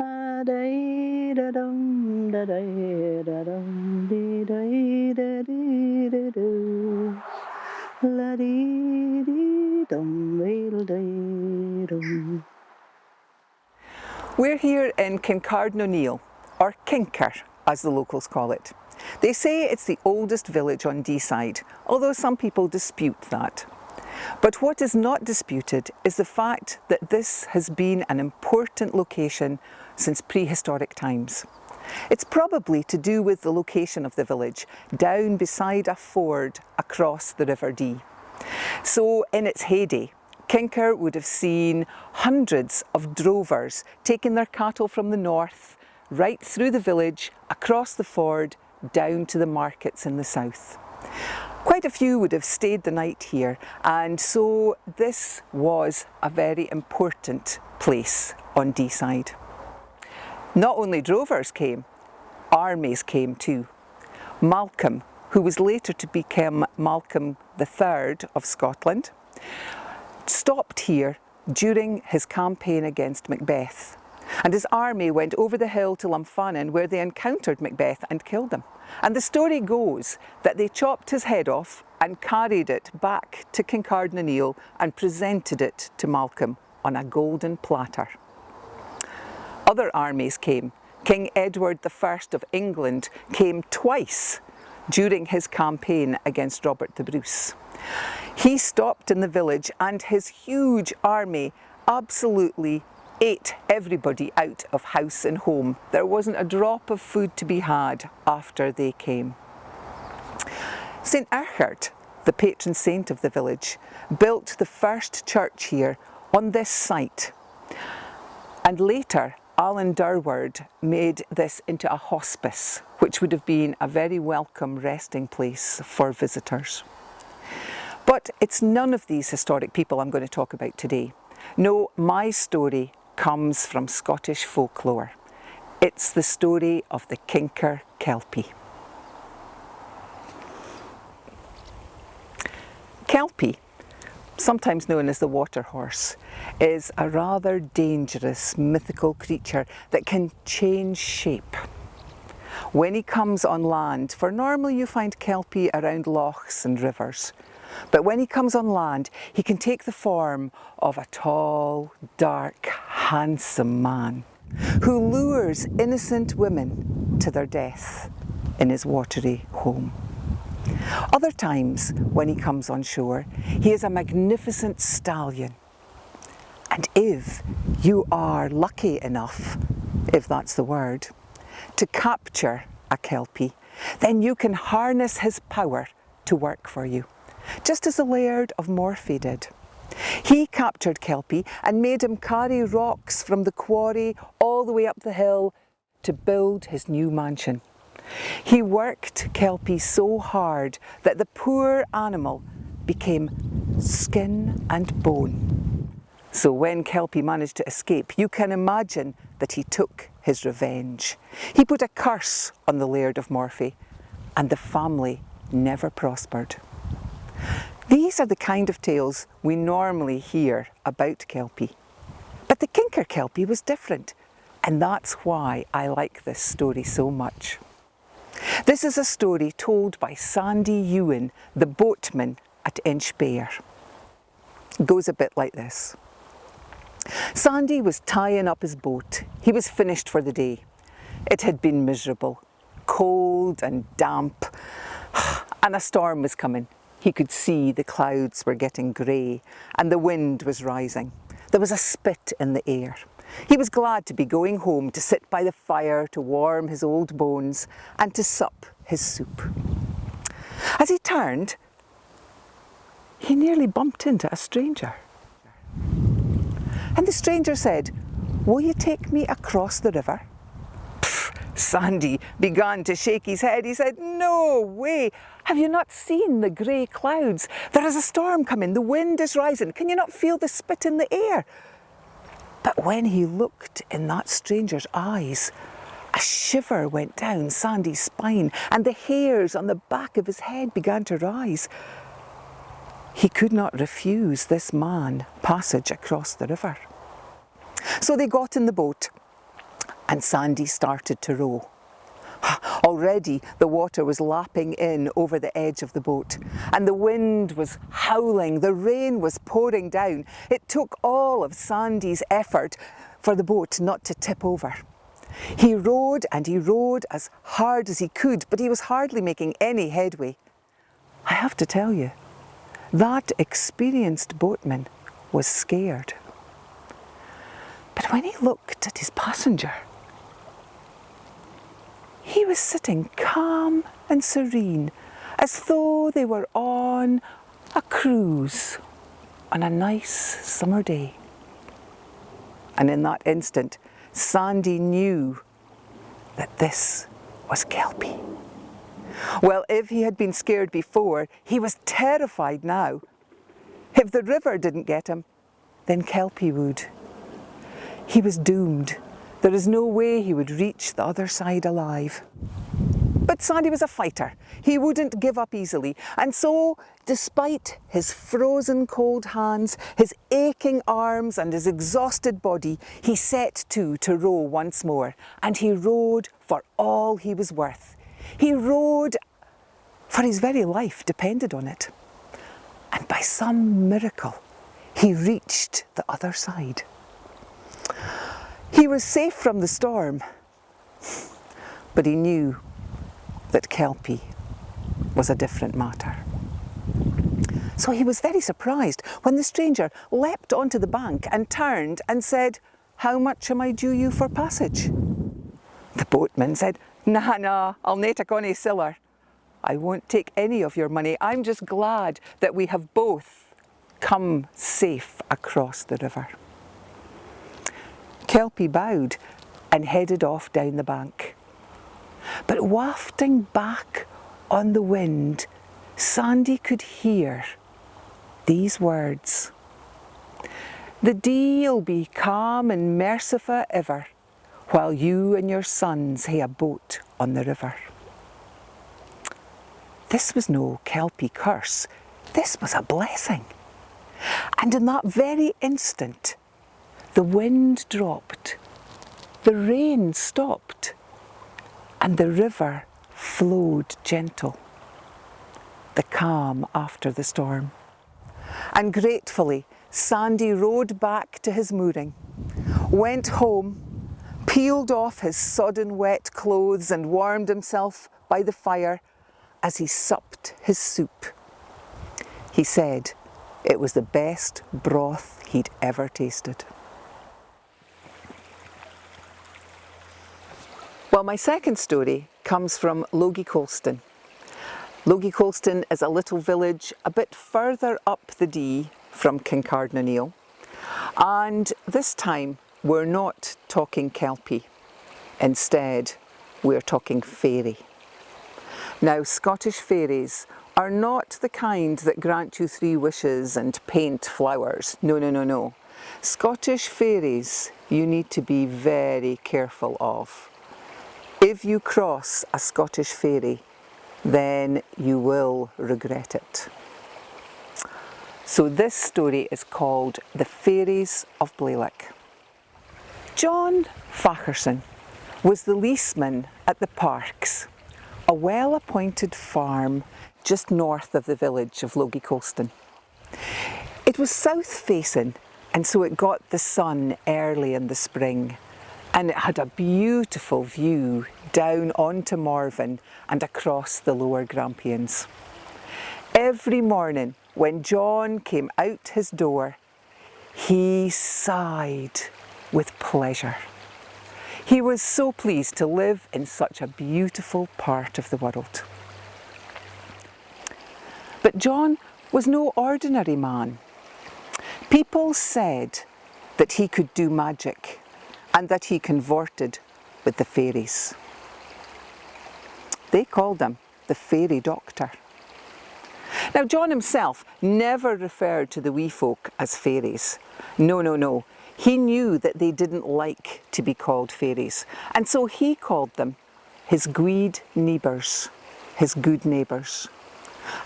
A day da dum da day da dum dee day da dee da do. La dee dee dum dee day dum. We're here in Kincardine-O'Neill, or Kinker as the locals call it. They say it's the oldest village on Deeside, although some people dispute that. But what is not disputed is the fact that this has been an important location since prehistoric times. It's probably to do with the location of the village, down beside a ford across the River Dee. So in its heyday, Kinker would have seen hundreds of drovers taking their cattle from the north, right through the village, across the ford, down to the markets in the south. Quite a few would have stayed the night here, and so this was a very important place on Deeside. Not only drovers came, armies came too. Malcolm, who was later to become Malcolm III of Scotland, stopped here during his campaign against Macbeth, and his army went over the hill to Lumphanan, where they encountered Macbeth and killed him. And the story goes that they chopped his head off and carried it back to Kincardine-O'Neill and presented it to Malcolm on a golden platter. Other armies came. King Edward I of England came twice during his campaign against Robert the Bruce. He stopped in the village and his huge army absolutely ate everybody out of house and home. There wasn't a drop of food to be had after they came. St. Urquhart, the patron saint of the village, built the first church here on this site. And later, Alan Durward made this into a hospice, which would have been a very welcome resting place for visitors. But it's none of these historic people I'm going to talk about today. No, my story comes from Scottish folklore. It's the story of the Kinker Kelpie. Kelpie, sometimes known as the water horse, is a rather dangerous mythical creature that can change shape. When he comes on land, for normally you find Kelpie around lochs and rivers, but when he comes on land, he can take the form of a tall, dark, handsome man who lures innocent women to their death in his watery home. Other times, when he comes on shore, he is a magnificent stallion. And if you are lucky enough, if that's the word, to capture a Kelpie, then you can harness his power to work for you, just as the Laird of Morphy did. He captured Kelpie and made him carry rocks from the quarry all the way up the hill to build his new mansion. He worked Kelpie so hard that the poor animal became skin and bone. So when Kelpie managed to escape, you can imagine that he took his revenge. He put a curse on the Laird of Morphy, and the family never prospered. These are the kind of tales we normally hear about Kelpie. But the Kinker Kelpie was different, and that's why I like this story so much. This is a story told by Sandy Ewan, the boatman at Inchbare. It goes a bit like this. Sandy was tying up his boat. He was finished for the day. It had been miserable, cold and damp, and a storm was coming. He could see the clouds were getting grey and the wind was rising. There was a spit in the air. He was glad to be going home to sit by the fire to warm his old bones and to sup his soup. As he turned, he nearly bumped into a stranger. And the stranger said, "Will you take me across the river?" Sandy began to shake his head. He said, "No way! Have you not seen the grey clouds? There is a storm coming. The wind is rising. Can you not feel the spit in the air?" But when he looked in that stranger's eyes, a shiver went down Sandy's spine and the hairs on the back of his head began to rise. He could not refuse this man passage across the river. So they got in the boat and Sandy started to row. Already the water was lapping in over the edge of the boat, and the wind was howling, the rain was pouring down. It took all of Sandy's effort for the boat not to tip over. He rowed and he rowed as hard as he could, but he was hardly making any headway. I have to tell you, that experienced boatman was scared. But when he looked at his passenger, he was sitting calm and serene, as though they were on a cruise on a nice summer day. And in that instant, Sandy knew that this was Kelpie. Well, if he had been scared before, he was terrified now. If the river didn't get him, then Kelpie would. He was doomed. There is no way he would reach the other side alive. But Sandy was a fighter. He wouldn't give up easily. And so, despite his frozen cold hands, his aching arms and his exhausted body, he set to row once more. And he rowed for all he was worth. He rowed for his very life depended on it. And by some miracle, he reached the other side. He was safe from the storm, but he knew that Kelpie was a different matter. So he was very surprised when the stranger leapt onto the bank and turned and said, "How much am I due you for passage?" The boatman said, Nah, I'll nae take ony siller. I won't take any of your money. I'm just glad that we have both come safe across the river." Kelpie bowed and headed off down the bank. But wafting back on the wind, Sandy could hear these words: "The dee'll be calm and merciful ever, while you and your sons hae a boat on the river." This was no Kelpie curse, this was a blessing. And in that very instant, the wind dropped, the rain stopped, and the river flowed gentle, the calm after the storm. And gratefully, Sandy rowed back to his mooring, went home, peeled off his sodden wet clothes and warmed himself by the fire as he supped his soup. He said it was the best broth he'd ever tasted. Well, my second story comes from Logie Colston. Logie Colston is a little village a bit further up the Dee from Kincardine, and this time we're not talking Kelpie. Instead, we're talking fairy. Now, Scottish fairies are not the kind that grant you 3 wishes and paint flowers. No. Scottish fairies you need to be very careful of. If you cross a Scottish fairy, then you will regret it. So this story is called The Fairies of Blaylock. John Facherson was the leaseman at the Parks, a well-appointed farm just north of the village of Logie Colston. It was south-facing, and so it got the sun early in the spring, and it had a beautiful view down onto Morven and across the lower Grampians. Every morning when John came out his door, he sighed with pleasure. He was so pleased to live in such a beautiful part of the world. But John was no ordinary man. People said that he could do magic and that he converted with the fairies. They called him the fairy doctor. Now, John himself never referred to the wee folk as fairies. No. He knew that they didn't like to be called fairies, and so he called them his guid neighbours, his good neighbours.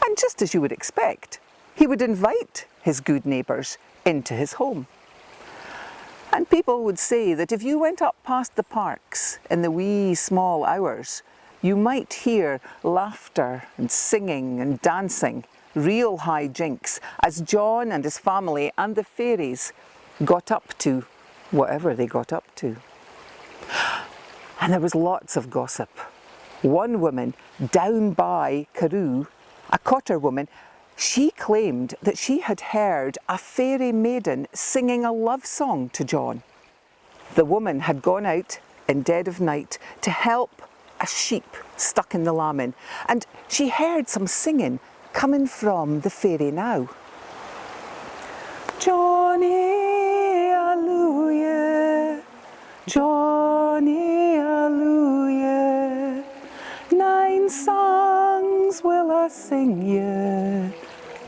And just as you would expect, he would invite his good neighbours into his home. And people would say that if you went up past the parks in the wee small hours, you might hear laughter and singing and dancing, real high jinks, as John and his family and the fairies got up to whatever they got up to. And there was lots of gossip. One woman down by Carew, a Cotter woman, she claimed that she had heard a fairy maiden singing a love song to John. The woman had gone out in dead of night to help a sheep stuck in the lambing, and she heard some singing coming from the fairy now. Johnny, hallelujah, Johnny, hallelujah, 9 songs will I sing you,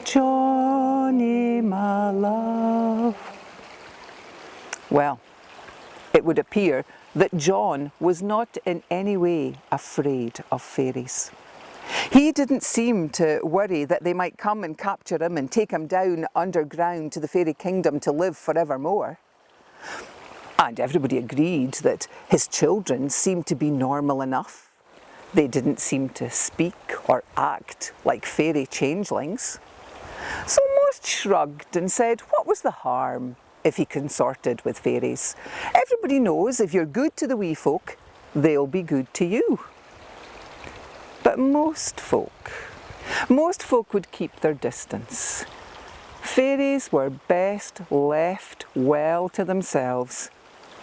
Johnny, my love. Well, it would appear that John was not in any way afraid of fairies. He didn't seem to worry that they might come and capture him and take him down underground to the fairy kingdom to live forevermore. And everybody agreed that his children seemed to be normal enough. They didn't seem to speak or act like fairy changelings. So most shrugged and said, what was the harm if he consorted with fairies? Everybody knows if you're good to the wee folk, they'll be good to you. But most folk would keep their distance. Fairies were best left well to themselves.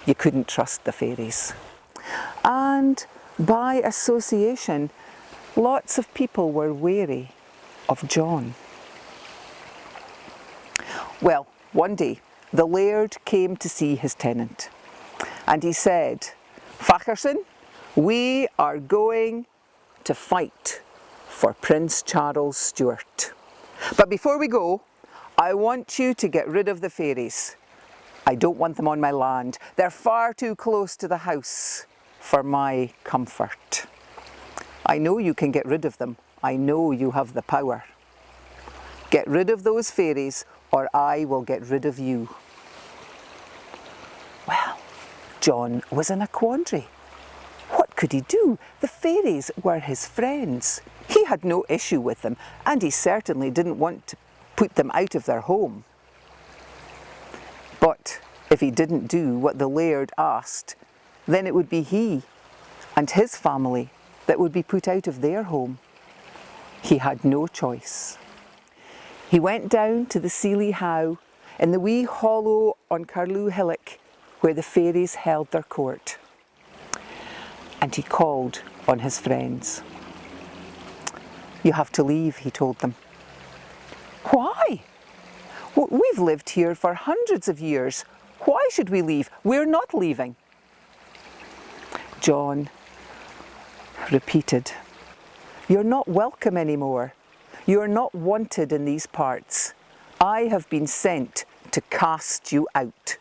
You couldn't trust the fairies. And by association, lots of people were wary of John. Well, one day, the laird came to see his tenant, and he said, Fackerson, we are going to fight for Prince Charles Stuart. But before we go, I want you to get rid of the fairies. I don't want them on my land. They're far too close to the house for my comfort. I know you can get rid of them. I know you have the power. Get rid of those fairies, or I will get rid of you. Well, John was in a quandary. What could he do? The fairies were his friends. He had no issue with them, and he certainly didn't want to put them out of their home. But if he didn't do what the laird asked, then it would be he and his family that would be put out of their home. He had no choice. He went down to the Sealy Howe in the wee hollow on Carlew Hillock where the fairies held their court. And he called on his friends. You have to leave, he told them. Why? We've lived here for hundreds of years. Why should we leave? We're not leaving. John repeated, You're not welcome anymore. You're not wanted in these parts. I have been sent to cast you out.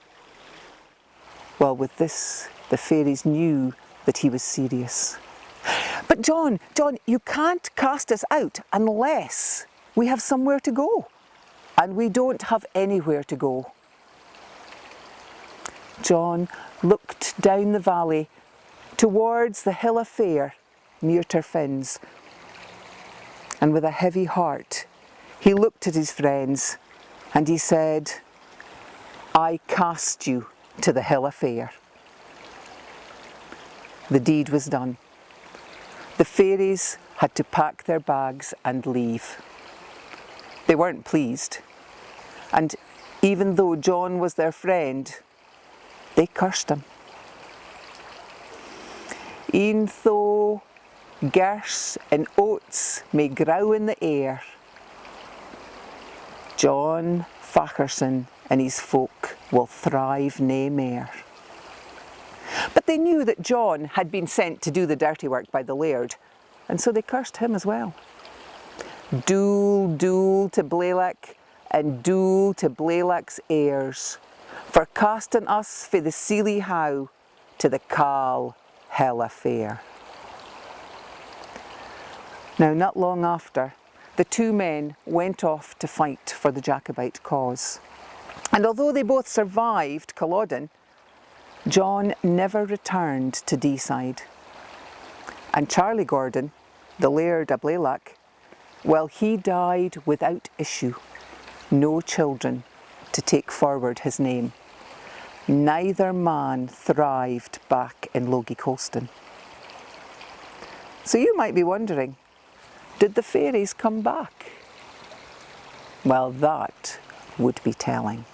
Well, with this, the fairies knew that he was serious. But John, you can't cast us out unless we have somewhere to go. And we don't have anywhere to go. John looked down the valley towards the Hill of Fair near Turfins. And with a heavy heart, he looked at his friends and he said, I cast you to the Hill of Fair. The deed was done. The fairies had to pack their bags and leave. They weren't pleased. And even though John was their friend, they cursed him. E'en though gerse and oats may grow in the air, John Fackerson and his folk will thrive nae mair. But they knew that John had been sent to do the dirty work by the laird, and so they cursed him as well. Dool, dool to Blaylock, and dool to Blaylock's heirs, for casting us fae the Sealy Howe to the Caal Hill of Fair. Now, not long after, the two men went off to fight for the Jacobite cause. And although they both survived Culloden, John never returned to Deeside. And Charlie Gordon, the Laird of Blaylock, well, he died without issue, no children to take forward his name. Neither man thrived back in Logie Colston. So you might be wondering, did the fairies come back? Well, that would be telling.